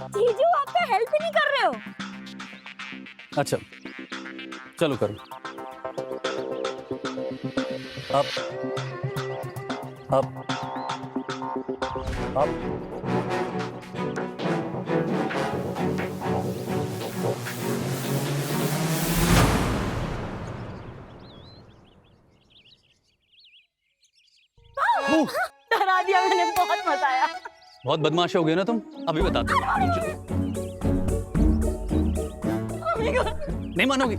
जीजू आपका हेल्प ही नहीं कर रहे हो। अच्छा चलो करो। अब अब अब डरा दिया मैंने, बहुत मजा आया। बहुत बदमाश हो गए ना तुम, अभी बताते हो। नहीं मानोगी।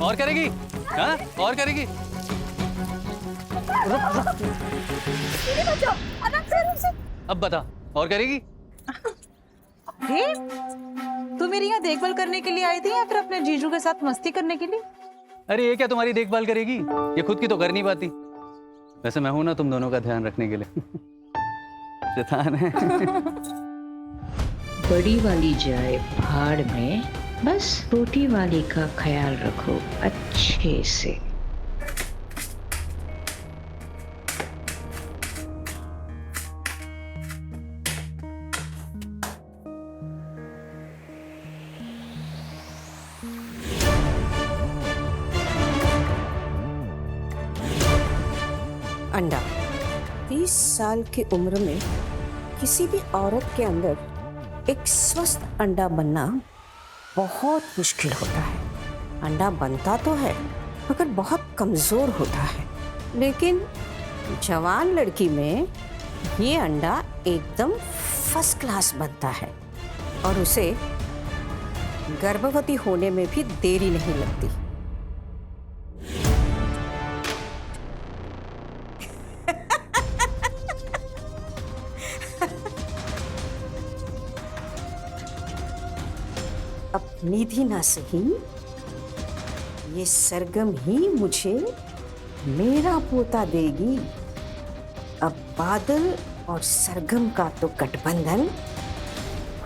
और करेगी? हाँ और करेगी? अब बता, और करेगी? तू मेरी यहाँ देखभाल करने के लिए आई थी या फिर अपने जीजू के साथ मस्ती करने के लिए? अरे ये क्या तुम्हारी देखभाल करेगी? ये खुद की तो कर नहीं पाती। वैसे मैं हूं ना तुम दोनों का ध्यान रखने के लिए। शैतान है। बड़ी वाली जाए भाड़ में, बस छोटी वाली का ख्याल रखो अच्छे से। अंडा 30 साल की उम्र में किसी भी औरत के अंदर एक स्वस्थ अंडा बनना बहुत मुश्किल होता है। अंडा बनता तो है मगर बहुत कमज़ोर होता है, लेकिन जवान लड़की में ये अंडा एकदम फर्स्ट क्लास बनता है और उसे गर्भवती होने में भी देरी नहीं लगती। अब निधि ना सही, ये सरगम ही मुझे मेरा पोता देगी। अब बादल और सरगम का तो गठबंधन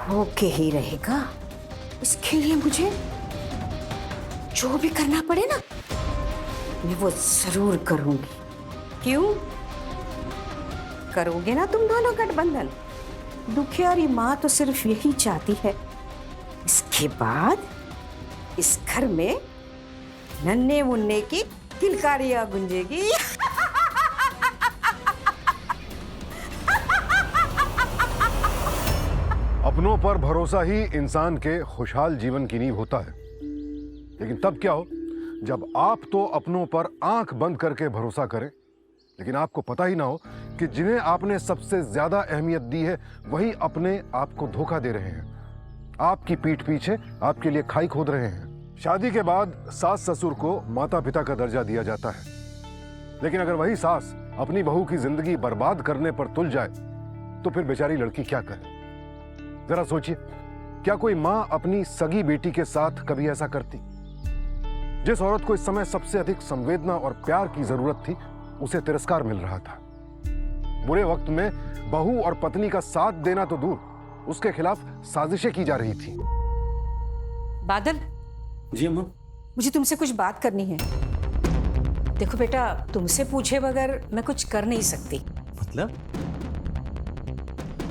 होके ही रहेगा। इसके लिए मुझे जो भी करना पड़े ना, मैं वो जरूर करूंगी। क्यों करोगे ना तुम दोनों गठबंधन? दुखियारी माँ तो सिर्फ यही चाहती है, इसके बाद इस घर में नन्हे मुन्ने की किलकारियां गूंजेगी। अपनों पर भरोसा ही इंसान के खुशहाल जीवन की नींव होता है। लेकिन तब क्या हो जब आप तो अपनों पर आंख बंद करके भरोसा करें, लेकिन आपको पता ही ना हो कि जिन्हें आपने सबसे ज्यादा अहमियत दी है वही अपने आप को धोखा दे रहे हैं, आपकी पीठ पीछे आपके लिए खाई खोद रहे हैं। शादी के बाद सास ससुर को माता पिता का दर्जा दिया जाता है, लेकिन अगर वही सास अपनी बहू की जिंदगी बर्बाद करने पर तुल जाए तो फिर बेचारी लड़की क्या करे? जरा सोचिए, क्या कोई मां अपनी सगी बेटी के साथ कभी ऐसा करती? जिस औरत को इस समय सबसे अधिक संवेदना और प्यार की जरूरत थी, उसे तिरस्कार मिल रहा था। बुरे वक्त में बहू और पत्नी का साथ देना तो दूर, उसके खिलाफ साजिशें की जा रही थी। बादल जी अम्मा। मुझे तुमसे कुछ बात करनी है। देखो बेटा, तुमसे पूछे बगैर मैं कुछ कर नहीं सकती।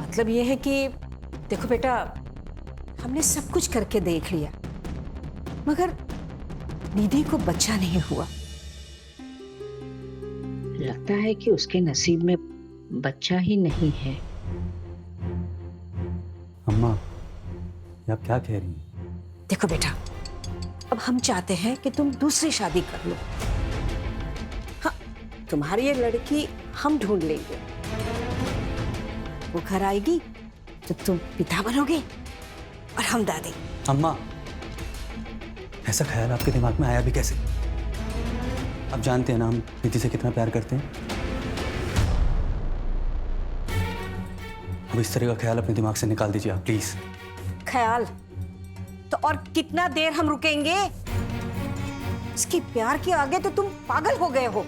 मतलब ये है कि देखो बेटा, हमने सब कुछ करके देख लिया मगर निधि को बच्चा नहीं हुआ। लगता है कि उसके नसीब में बच्चा ही नहीं है। अम्मा ये आप क्या कह रही हैं? देखो बेटा, अब हम चाहते हैं कि तुम दूसरी शादी कर लो। हाँ, तुम्हारी ये लड़की हम ढूंढ लेंगे। वो घर आएगी तो तुम पिता बनोगे और हम दादी। अम्मा ऐसा ख्याल आपके दिमाग में आया भी कैसे? आप जानते हैं ना हम निधि से कितना प्यार करते हैं। अब इस तरह का ख्याल अपने दिमाग से निकाल दीजिए आप प्लीज। ख्याल, तो और कितना देर हम रुकेंगे? इसके प्यार के आगे तो तुम पागल हो गए हो।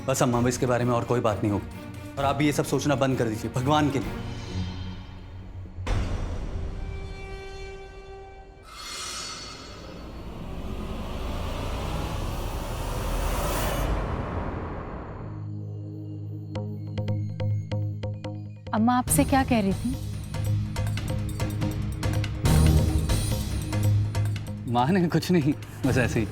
बस अम्मा, इसके बारे में और कोई बात नहीं होगी, और आप भी ये सब सोचना बंद कर दीजिए, भगवान के लिए। अम्मा आपसे क्या कह रही थी? माँ ने कुछ नहीं, बस ऐसे ही।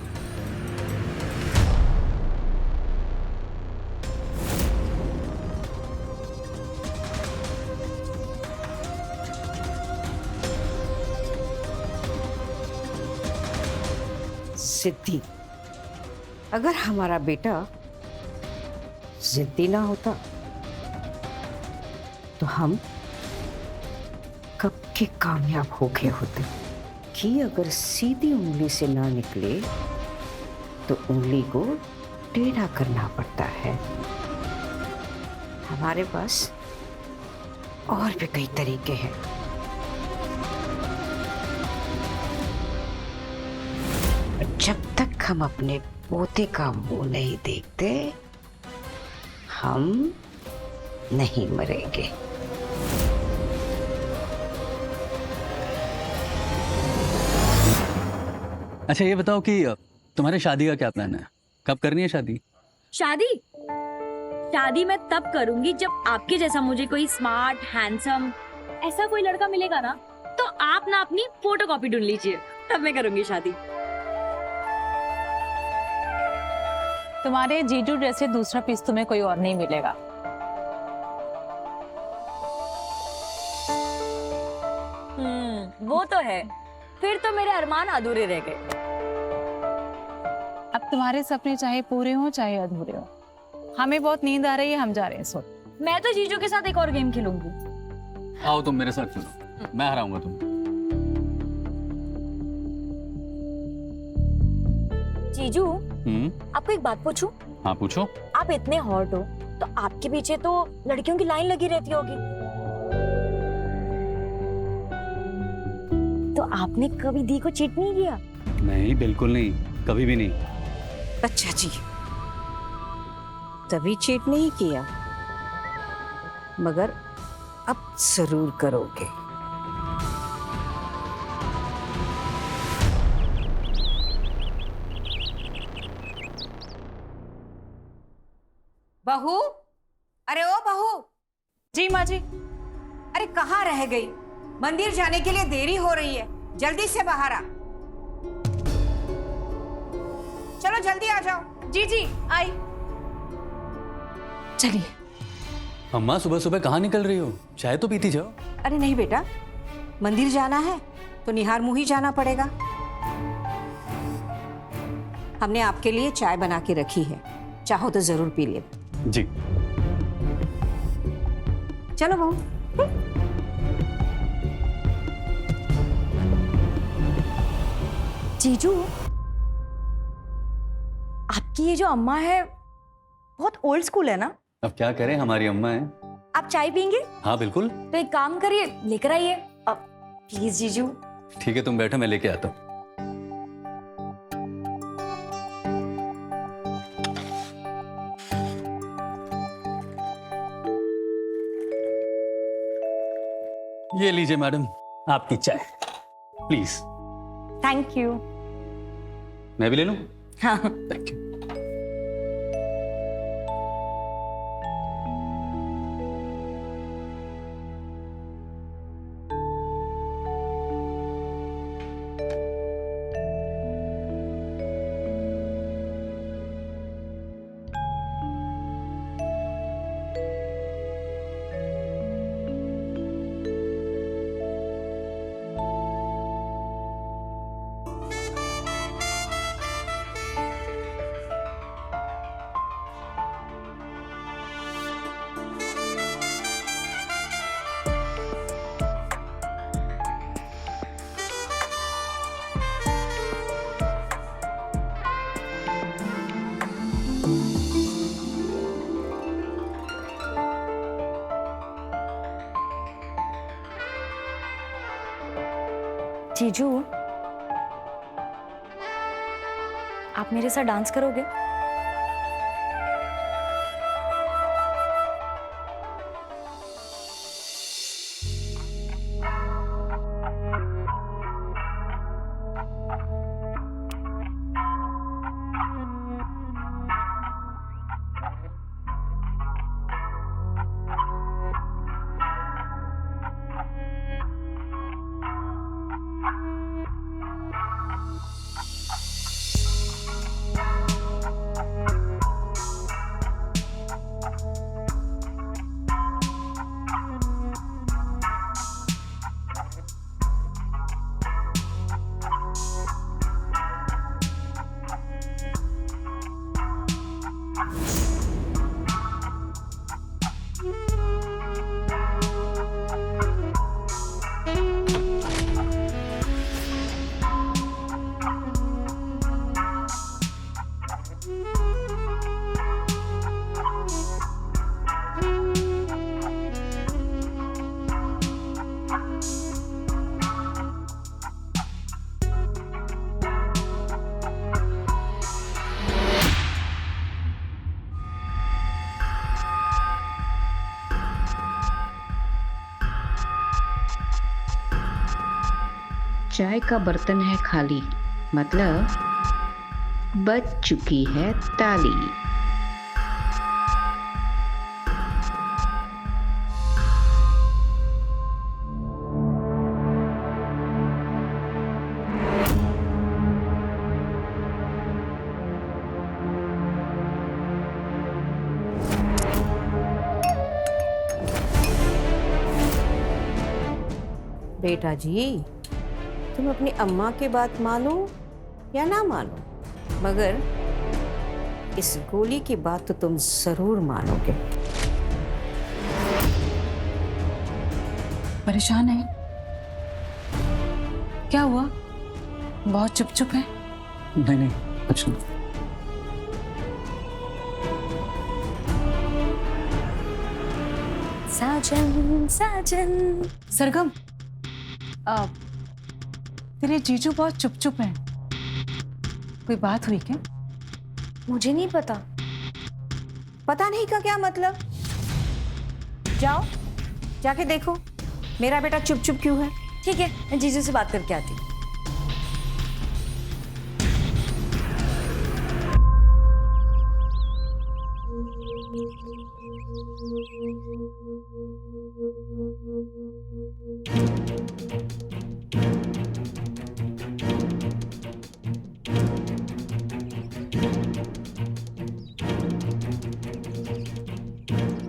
सिद्धि, अगर हमारा बेटा जिद्दी ना होता तो हम कब के कामयाब हो गए होते। कि अगर सीधी उंगली से ना निकले तो उंगली को टेढ़ा करना पड़ता है। हमारे पास और भी कई तरीके हैं। जब तक हम अपने पोते का मुंह नहीं देखते, हम नहीं मरेंगे। अच्छा ये बताओ कि तुम्हारे शादी का क्या प्लान है? कब करनी है शादी? शादी शादी मैं तब करूंगी जब आपके जैसा मुझे कोई स्मार्ट हैंडसम ऐसा कोई लड़का मिलेगा ना, तो आप ना अपनी फोटोकॉपी ढूंढ लीजिए, तब मैं करूंगी शादी। तुम्हारे जीजू जैसे दूसरा पीस तुम्हें कोई और नहीं मिलेगा। वो तो है, फिर तो मेरे अरमान अधूरे रह गए। अब तुम्हारे सपने चाहे पूरे हो चाहे अधूरे हो, हमें बहुत नींद आ रही है, हम जा रहे हैं सो। मैं तो जीजू के साथ एक और गेम खेलूंगी। आओ तुम मेरे साथ चलो, मैं हराऊंगा तुम। जीजू, आपको एक बात पूछूं? हाँ पूछो। आप इतने हॉट हो, तो आपके पीछे तो लड़कियों की लाइन लगी रहती होगी, तो आपने कभी दी को चीट नहीं किया? नहीं, बिल्कुल नहीं, कभी भी नहीं। अच्छा जी, तभी चीट नहीं किया, मगर अब जरूर करोगे। बहू, अरे ओ बहू। जी माँ जी। अरे कहाँ रह गई? मंदिर जाने के लिए देरी हो रही है, जल्दी से बाहर आ। चलो जल्दी आ जाओ। जी जी आई। चलिए। अम्मा सुबह सुबह कहाँ निकल रही हो? चाय तो पीती जाओ। अरे नहीं बेटा, मंदिर जाना है तो निहार मुंह ही जाना पड़ेगा। हमने आपके लिए चाय बना के रखी है, चाहो तो जरूर पी ले। जी। चलो बहू। जीजू, आपकी ये जो अम्मा है बहुत ओल्ड स्कूल है ना? अब क्या करें, हमारी अम्मा है। आप चाय पियेंगे? हाँ बिल्कुल। तो एक काम करिए, लेकर आइए अब प्लीज जीजू। ठीक है, तुम बैठो, मैं लेके आता हूँ। ये लीजिए मैडम, आपकी चाय, प्लीज। Thank you. मैं भी ले लूं? हाँ। Thank you. जीजू, आप मेरे साथ डांस करोगे? चाय का बर्तन है खाली, मतलब बज चुकी है ताली। बेटा जी, तुम अपनी अम्मा की बात मानो या ना मानो, मगर इस गोली की बात तो तुम जरूर मानोगे। परेशान है? क्या हुआ? बहुत चुप चुप है। नहीं नहीं, कुछ नहीं। साजन साजन। सरगम, तेरे जीजू बहुत चुप चुप हैं। कोई बात हुई क्या? मुझे नहीं पता। पता नहीं का क्या मतलब? जाओ जाके देखो मेरा बेटा चुप चुप क्यों है। ठीक है, मैं जीजू से बात करके आती हूँ।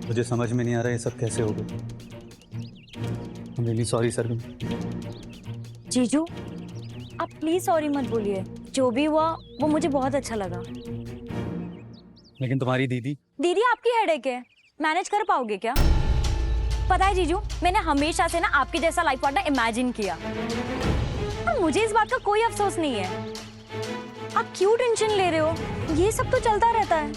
मुझे समझ में नहीं आ रहा ये सब कैसे हो गया। I'm really sorry सरगम। जीजू, आप प्लीज सॉरी मत बोलिए। जो भी हुआ वो मुझे बहुत अच्छा लगा। लेकिन तुम्हारी दीदी दीदी आपकी हेडेक है, मैनेज कर पाओगे क्या? पता है जीजू, मैंने हमेशा से ना आपके जैसा लाइफ पार्टनर इमेजिन किया। और मुझे इस बात का कोई अफसोस नहीं है। आप क्यों टेंशन ले रहे हो? ये सब तो चलता रहता है।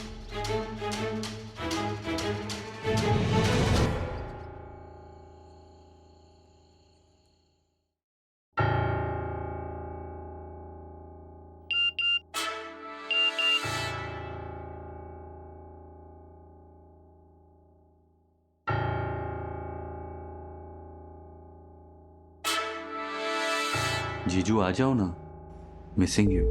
जीजू आ जाओ ना, मिसिंग यू।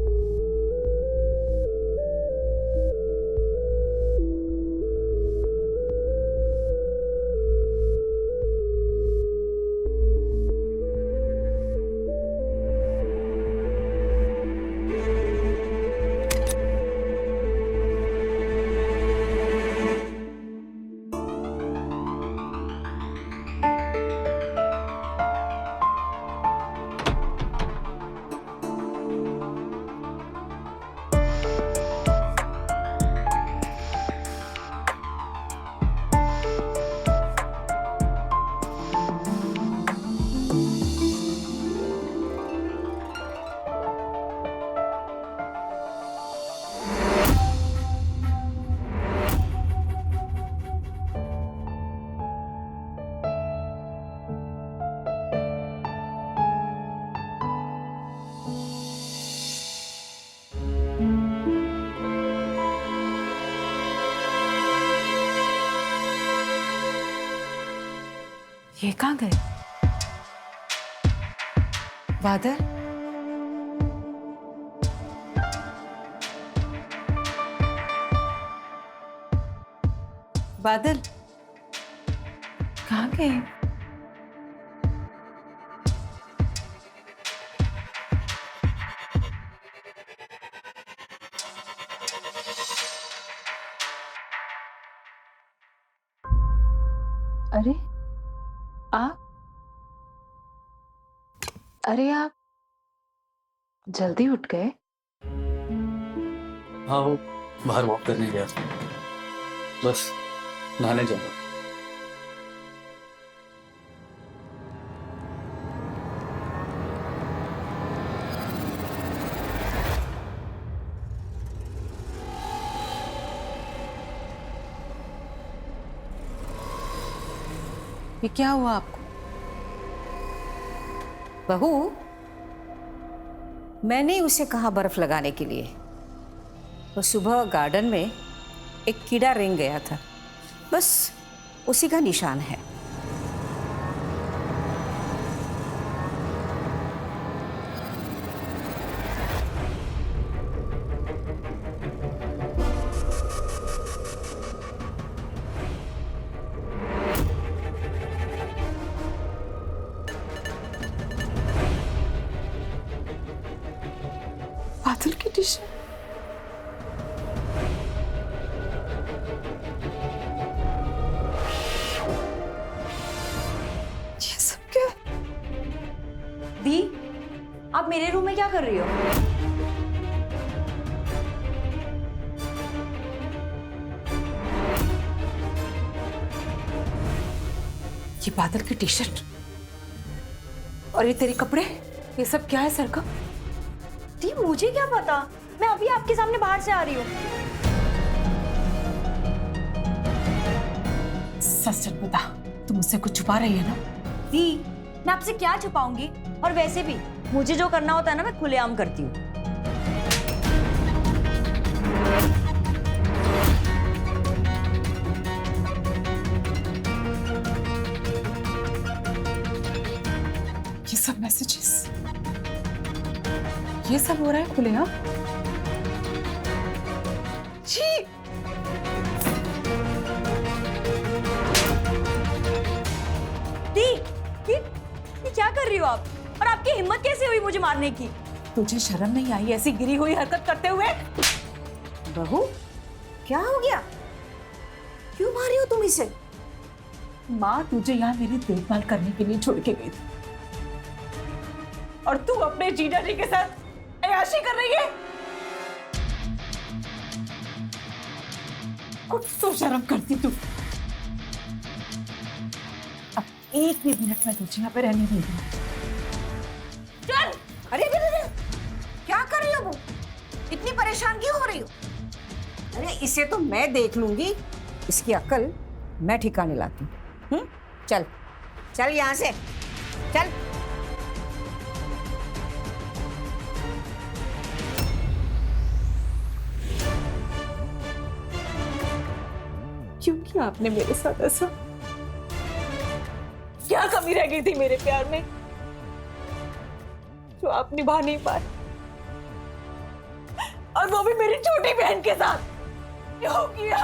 ये कहाँ गए? बादल, बादल कहाँ गए? अरे आप जल्दी उठ गए? हाँ, वो बाहर वॉक करने गया था, बस नहाने जाऊंगा। ये क्या हुआ आपको? बहू, मैंने उसे कहा बर्फ लगाने के लिए, तो सुबह गार्डन में एक कीड़ा रेंग गया था, बस उसी का निशान है। बादल की टी शर्ट। ये सब क्या? दी, आप मेरे रूम में क्या कर रही हो? ये बादल की टी शर्ट और ये तेरे कपड़े, ये सब क्या है सरगम? दी, मुझे क्या पता, मैं अभी आपके सामने बाहर से आ रही हूँ। सच सच बता, तुम मुझसे कुछ छुपा रही है ना? दी, मैं आपसे क्या छुपाऊंगी, और वैसे भी मुझे जो करना होता है ना, मैं खुलेआम करती हूँ। ये सब मैसेजेस, ये सब हो रहा है खुलेआम? जी, दी, ये क्या कर रही हो आप? और आपकी हिम्मत कैसे हुई मुझे मारने की? तुझे शर्म नहीं आई ऐसी गिरी हुई हरकत करते हुए? बहू, क्या हो गया? क्यों मारी हो तुम इसे? माँ तुझे यहाँ मेरी देखभाल करने के लिए छोड़ के गई थी, और तू अपने जीजा जी के साथ अय्याशी कर रही है। कुछ तो शर्म करती तू। अब एक भी मिनट में तुझे यहाँ पे रहने नहीं दूंगी। चल! अरे अरे अरे, क्या कर रही हो वो? इतनी परेशान क्यों हो रही हो? अरे इसे तो मैं देख लूंगी, इसकी अक्ल मैं ठिकाने लाती हूँ। चल चल यहाँ से, चल। क्यों किया आपने मेरे साथ ऐसा? क्या कमी रह गई थी मेरे प्यार में जो आप निभा नहीं पाए, और वो भी मेरी छोटी बहन के साथ? क्यों किया?